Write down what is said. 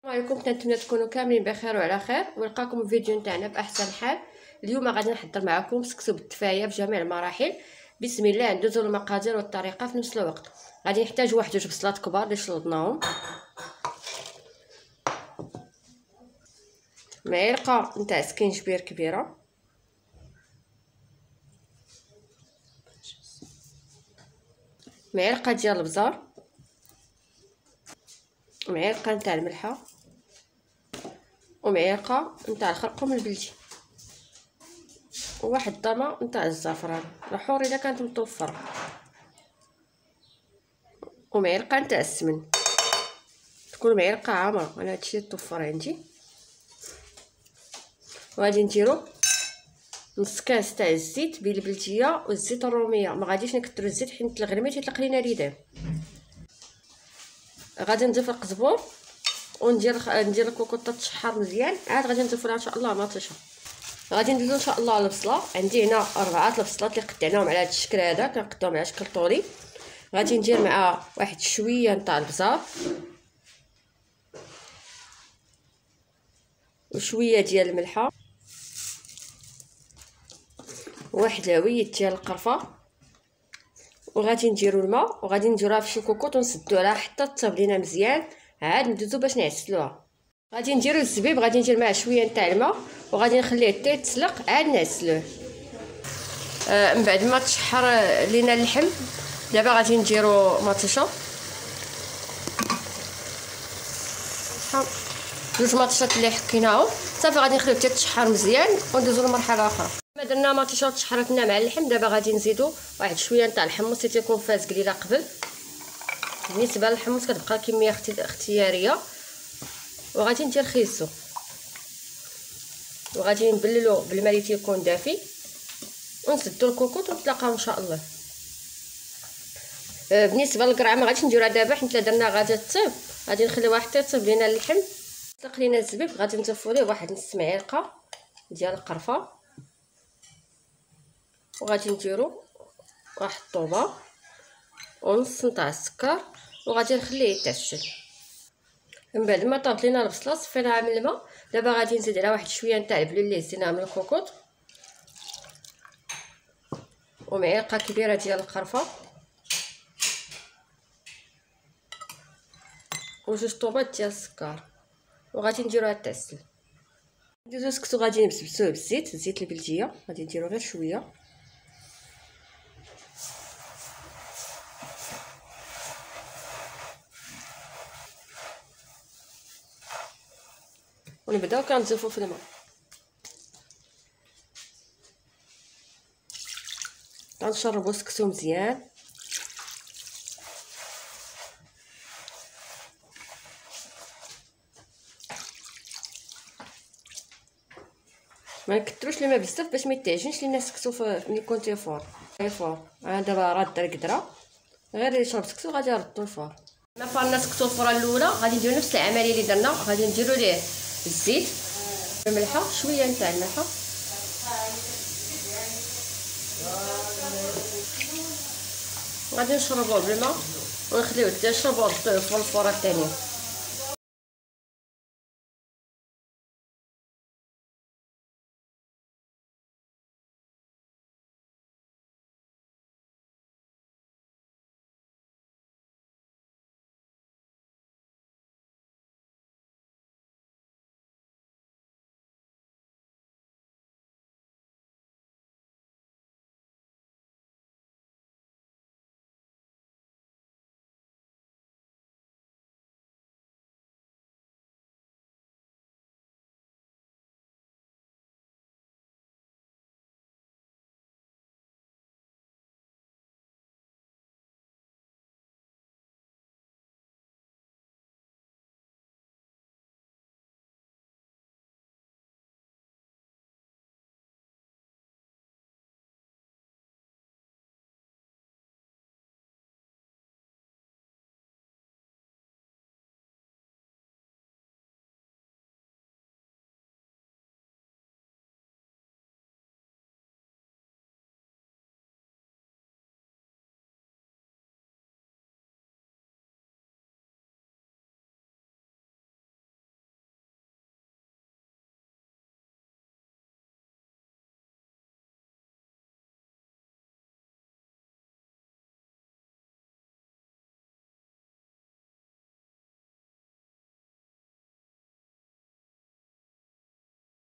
السلام عليكم، كنتمنى تكونوا كاملين بخير وعلى خير ونلقاكم الفيديو نتاعنا باحسن حال. اليوم غادي نحضر معكم سكسو بالتفايه بجميع المراحل. بسم الله، ندوزو المقادير والطريقه في نفس الوقت. غادي نحتاج واحد جوج بصلات كبار اللي شلضناهم، معلقه نتاع سكينجبير كبيره، معلقه ديال البزار، معلقه نتاع الملحه، ومعلقه نتاع الخرقوم البلدي، وواحد الضمه نتاع الزعفران الحور اذا كانت متوفره، ومعلقه نتاع السمن، تكون معلقه عامره. انا هادشي توفر عندي. وغادي نديرو نص كاس تاع الزيت بالبلديه والزيت الروميه. ما غاديش نكثروا الزيت حيت الغلمه تيطلق لينا اليدين. غادي نضيف القزبور وندير الكوكوطه تشحر مزيان. عاد غادي نضيفوا لها ان شاء الله مطيشه. غادي نديرو ان شاء الله البصله. عندي هنا 4 البصلات اللي قطعناهم على هذا الشكل هذا، كنقطعهم على شكل طولي. غادي ندير مع واحد شويه نتاع البزار وشويه ديال الملحه وواحد العويد ديال القرفه، وغادي نديرو الماء وغادي نديروها في شي كوكوط ونسدوها حتى تطيب لينا مزيان. عاد ندوزو باش نعسلوها. غادي نديرو الزبيب، غادي ندير معاه شويه نتاع الماء وغادي نخليه حتى يتسلق عاد نعسلوه. من بعد ما تشحر لينا اللحم دابا غادي نديرو مطيشه، جوج مطيشات اللي حكيناهم صافي. غادي نخليو حتى تشحر مزيان وندوزو لمرحله اخرى. ما درنا مطيشه تشحرت لنا مع اللحم، دابا غادي نزيدو واحد شويه نتاع الحمص اللي تيكون فاز قليله قبل. بالنسبه للحمص كتبقى كميه اختياريه. وغادي ندير خيزو وغادي نبللو بالماء اللي تيكون دافي ونسدو الكوكوط ونتلاقاو ان شاء الله. بالنسبه للقرعه ما غاديش نديروها دابا حيت درنا غادي تطيب، غادي نخليوها حتى يطيب لينا اللحم. طلق لينا الزبيب، غادي نضيفو ليه واحد نص معلقه ديال القرفه، وغادي نديرو واحد الطوبه ونص نتاع السكر وغادي نخليه يتعشل. من بعد ما طابت لينا البصله صفيناها من الماء، دابا غادي نزيد عليها واحد شويه نتاع البلول اللي هزيناه من الكوكوط ومعلقه كبيره ديال القرفه وجوج طوبات ديال السكر وغادي نديروها تعسل. ندوزو سكسو غادي نبسبسوه بالزيت، الزيت البلديه غادي نديرو غير شويه ونبداو كنضيفو في الماء. غنشربو سكسو مزيان. ما نكثروش الماء بزاف باش ما يتعجنش لينا السكسو ملي يكون تيفور. انا دابا راده القدره، غير يشرب سكسو غادي نردو الفور. ما فارنا سكسو الفوره الاولى غادي نديرو نفس العمليه اللي درنا. غادي نديرو ليه الزيت، الملحه، شويه نتاع الملحه، غادي نشربوه بالماء ونخليوه حتى يشرب ونردوه في الفوره الثانيه.